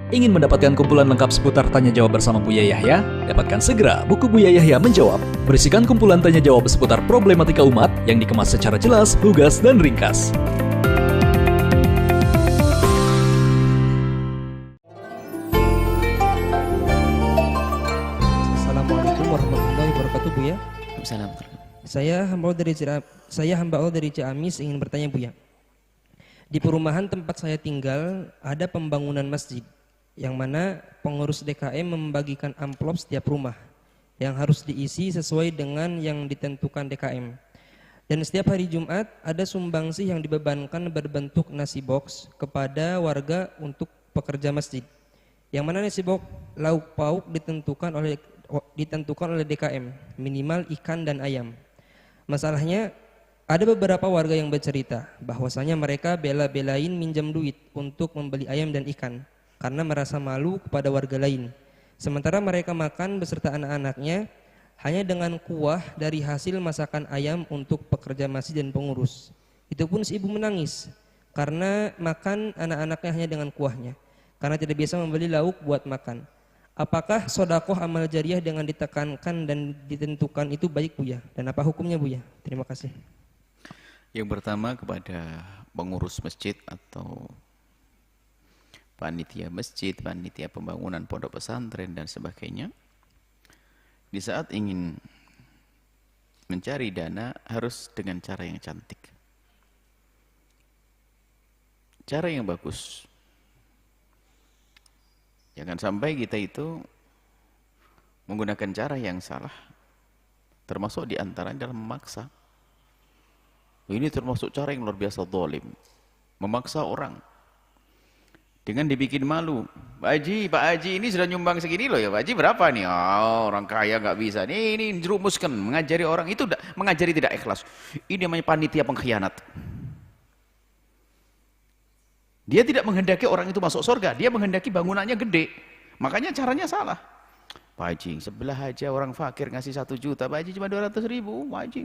Ingin mendapatkan kumpulan lengkap seputar Tanya Jawab bersama Buya Yahya? Dapatkan segera buku Buya Yahya Menjawab. Berisikan kumpulan tanya jawab seputar problematika umat yang dikemas secara jelas, lugas, dan ringkas. Assalamualaikum warahmatullahi wabarakatuh, Buya. Salam. Saya hamba Allah dari Ciamis ingin bertanya, Buya. Di perumahan tempat saya tinggal ada pembangunan masjid, yang mana pengurus DKM membagikan amplop setiap rumah yang harus diisi sesuai dengan yang ditentukan DKM. Dan setiap hari Jumat ada sumbangsih yang dibebankan berbentuk nasi box kepada warga untuk pekerja masjid. Yang mana nasi box lauk pauk ditentukan oleh DKM, minimal ikan dan ayam. Masalahnya ada beberapa warga yang bercerita bahwasanya mereka bela-belain minjam duit untuk membeli ayam dan ikan karena merasa malu kepada warga lain. Sementara mereka makan beserta anak-anaknya hanya dengan kuah dari hasil masakan ayam untuk pekerja masjid dan pengurus. Itu pun si ibu menangis karena makan anak-anaknya hanya dengan kuahnya, karena tidak biasa membeli lauk buat makan. Apakah sodakoh amal jariah dengan ditekankan dan ditentukan itu baik, Buya? Dan apa hukumnya, Buya? Terima kasih. Yang pertama kepada pengurus masjid atau panitia masjid, panitia pembangunan pondok pesantren dan sebagainya, di saat ingin mencari dana harus dengan cara yang cantik, cara yang bagus. Jangan sampai kita itu menggunakan cara yang salah, termasuk diantaranya dalam memaksa. Ini termasuk cara yang luar biasa zalim, memaksa orang dengan dibikin malu. Pak Haji ini sudah nyumbang segini loh ya, Pak Haji berapa nih? Oh, orang kaya nggak bisa. Ini jerumuskan, mengajari orang itu mengajari tidak ikhlas. Ini namanya panitia pengkhianat. Dia tidak menghendaki orang itu masuk surga, dia menghendaki bangunannya gede. Makanya caranya salah. Pak Haji, sebelah aja orang fakir ngasih 1 juta, Pak Haji cuma 200.000. Pak Haji,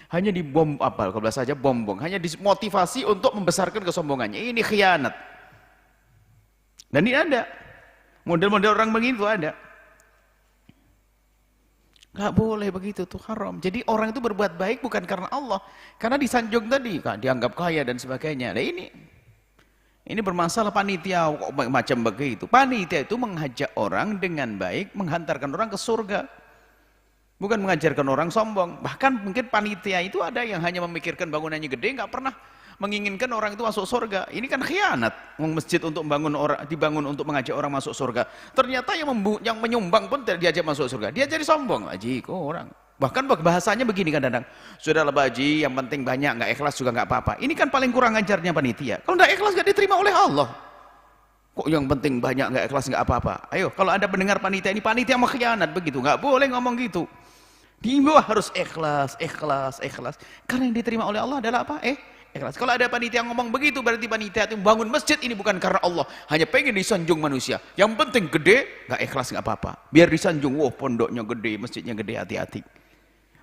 hanya dibom apa? Kalau saja bombong, hanya dimotivasi untuk membesarkan kesombongannya. Ini khianat. Dan ini ada model-model orang begitu ada. Gak boleh begitu, tuh haram. Jadi orang itu berbuat baik bukan karena Allah, karena disanjung tadi, dianggap kaya dan sebagainya. Nah ini bermasalah panitia kok macam begitu. Panitia itu mengajak orang dengan baik, menghantarkan orang ke surga, bukan mengajarkan orang sombong. Bahkan mungkin panitia itu ada yang hanya memikirkan bangunannya gede, nggak pernah menginginkan orang itu masuk surga. Ini kan khianat. Masjid untuk dibangun untuk mengajak orang masuk surga. Ternyata yang menyumbang pun tidak diajak masuk surga. Dia jadi sombong. Haji, kok orang. Bahkan bahasanya begini kadang-kadang. Sudahlah Pak Haji, yang penting banyak, nggak ikhlas juga nggak apa-apa. Ini kan paling kurang ajarnya panitia. Kalau nggak ikhlas nggak diterima oleh Allah. Kok yang penting banyak nggak ikhlas nggak apa-apa. Ayo, kalau ada pendengar panitia ini, panitia mau khianat begitu. Nggak boleh ngomong gitu. Di bawah harus ikhlas, ikhlas, ikhlas. Karena yang diterima oleh Allah adalah apa? Ikhlas. Kalau ada panitia ngomong begitu, berarti panitia itu bangun masjid ini bukan karena Allah, hanya pengen disanjung manusia. Yang penting gede, nggak ikhlas nggak apa-apa. Biar disanjung, wah pondoknya gede, masjidnya gede, hati-hati.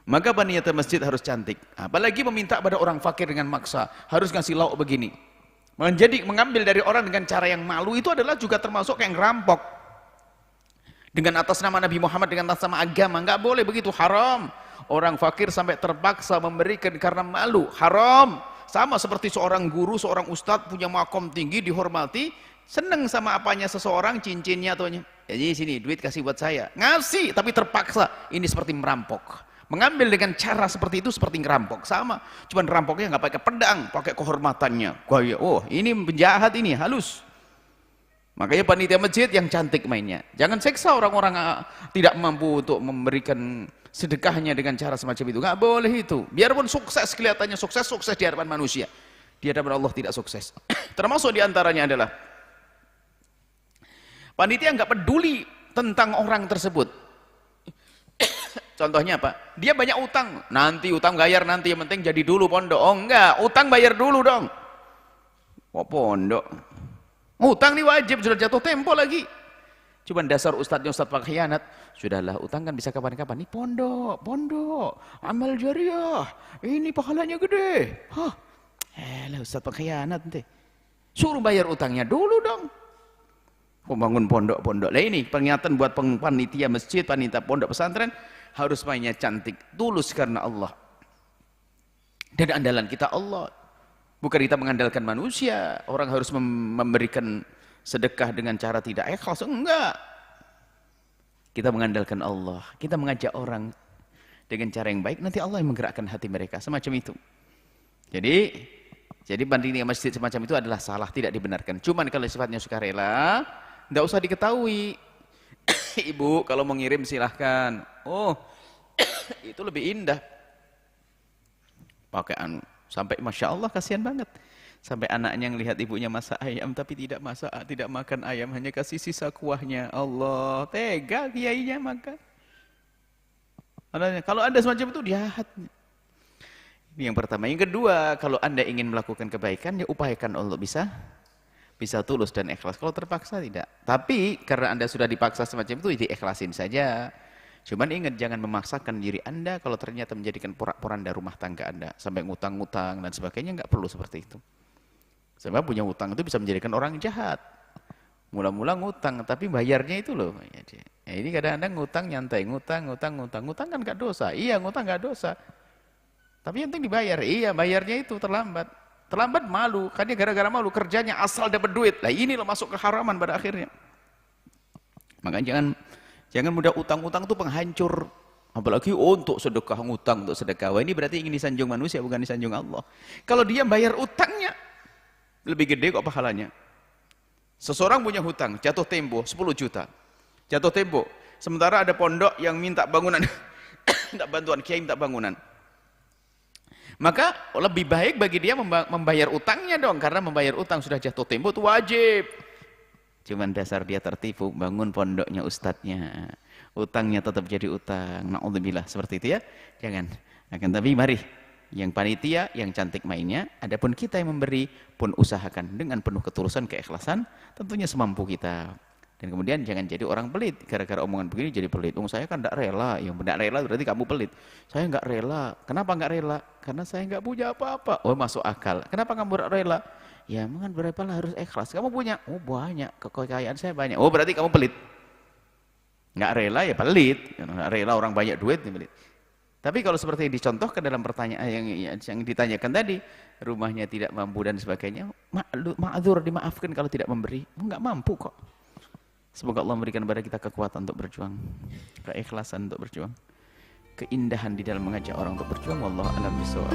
Maka panitia masjid harus cantik. Apalagi meminta pada orang fakir dengan maksa, harus ngasih lauk begini. Mengambil dari orang dengan cara yang malu itu adalah juga termasuk yang rampok. Dengan atas nama Nabi Muhammad, dengan atas nama agama, nggak boleh begitu, haram. Orang fakir sampai terpaksa memberikan karena malu, haram. Sama seperti seorang guru, seorang ustadz punya makom tinggi, dihormati, seneng sama apanya seseorang, cincinnya atau jadi sini duit kasih buat saya, ngasih tapi terpaksa. Ini seperti merampok. Mengambil dengan cara seperti itu seperti ngerampok. Sama, cuman rampoknya nggak pakai pedang, pakai kehormatannya. Gaya, oh ini penjahat, ini halus. Makanya panitia masjid yang cantik mainnya. Jangan seksa orang-orang tidak mampu untuk memberikan sedekahnya dengan cara semacam itu. Nggak boleh itu. Biarpun sukses, kelihatannya sukses di hadapan manusia, di hadapan Allah tidak sukses. Termasuk diantaranya adalah panitia nggak peduli tentang orang tersebut. Contohnya apa? Dia banyak utang, nanti utang bayar nanti, yang penting jadi dulu pondok. Oh enggak, utang bayar dulu dong. Oh pondok, utang ini wajib, sudah jatuh tempo lagi. Cuman dasar ustadznya ustadz pengkhianat. Sudahlah, utang kan bisa kapan-kapan. Ini pondok, amal jariah, ini pahalanya gede. Ustadz pengkhianat nanti. Suruh bayar utangnya dulu dong. Membangun pondok-pondok. Lah ini peringatan buat panitia masjid, panitia pondok pesantren, harus mainnya cantik, tulus karena Allah. Dan andalan kita Allah. Bukan kita mengandalkan manusia. Orang harus memberikan sedekah dengan cara tidak ikhlas. Enggak. Kita mengandalkan Allah. Kita mengajak orang dengan cara yang baik, nanti Allah yang menggerakkan hati mereka. Semacam itu. Jadi panitia masjid semacam itu adalah salah, tidak dibenarkan. Cuman kalau sifatnya sukarela, tidak usah diketahui. Ibu kalau mau ngirim silahkan. Oh, itu lebih indah. Pakaian sampai Masya Allah, kasihan banget. Sampai anaknya ngelihat ibunya masak ayam tapi tidak masak, tidak makan ayam, hanya kasih sisa kuahnya. Allah, tega kiainya makan. Kalau ada semacam itu jahat. Ini yang pertama. Yang kedua, kalau Anda ingin melakukan kebaikan, ya upayakan Allah bisa tulus dan ikhlas. Kalau terpaksa tidak. Tapi karena Anda sudah dipaksa semacam itu, diikhlasin saja. Cuman ingat, jangan memaksakan diri Anda kalau ternyata menjadikan porak-poranda rumah tangga Anda. Sampai ngutang-ngutang dan sebagainya, nggak perlu seperti itu. Sebab punya utang itu bisa menjadikan orang jahat. Mula-mula ngutang, tapi bayarnya itu loh. Ya, ini kadang-kadang ngutang nyantai, ngutang kan nggak dosa. Iya, ngutang nggak dosa. Tapi yang penting dibayar. Iya, bayarnya itu terlambat. Terlambat malu, kan dia gara-gara malu, kerjanya asal dapat duit. Lah ini loh masuk ke haraman pada akhirnya. Makanya jangan mudah utang-utang itu penghancur. Apalagi untuk sedekah, ngutang untuk sedekah. Wah, ini berarti ingin disanjung manusia, bukan disanjung Allah. Kalau dia bayar utangnya, lebih gede kok pahalanya. Seseorang punya hutang, jatuh tempo 10 juta. Jatuh tempo. Sementara ada pondok yang minta bangunan, minta bantuan, kiai minta bangunan. Maka lebih baik bagi dia membayar utangnya dong, karena membayar utang sudah jatuh tempo itu wajib. Cuman dasar dia tertipu, bangun pondoknya ustadznya, utangnya tetap jadi utang. Na'udzubillah, seperti itu ya. Jangan. Tapi mari, yang panitia, yang cantik mainnya, adapun kita yang memberi pun usahakan dengan penuh ketulusan, keikhlasan, tentunya semampu kita. Dan kemudian jangan jadi orang pelit, gara-gara omongan begini jadi pelit. Saya kan tidak rela. Yang tidak rela berarti kamu pelit. Saya nggak rela. Kenapa nggak rela? Karena saya nggak punya apa-apa. Oh, masuk akal. Kenapa kamu nggak rela? Ya, kan berapa harus ikhlas. Kamu punya? Oh, banyak. Kekayaan saya banyak. Oh, berarti kamu pelit. Nggak rela ya pelit. Nggak rela orang banyak duit ya pelit. Tapi kalau seperti dicontohkan dalam pertanyaan yang ditanyakan tadi, rumahnya tidak mampu dan sebagainya, ma'dzur, dimaafkan kalau tidak memberi. Nggak mampu kok. Semoga Allah memberikan kepada kita kekuatan untuk berjuang, keikhlasan untuk berjuang, keindahan di dalam mengajak orang untuk berjuang. Wallahu a'lam bishawab.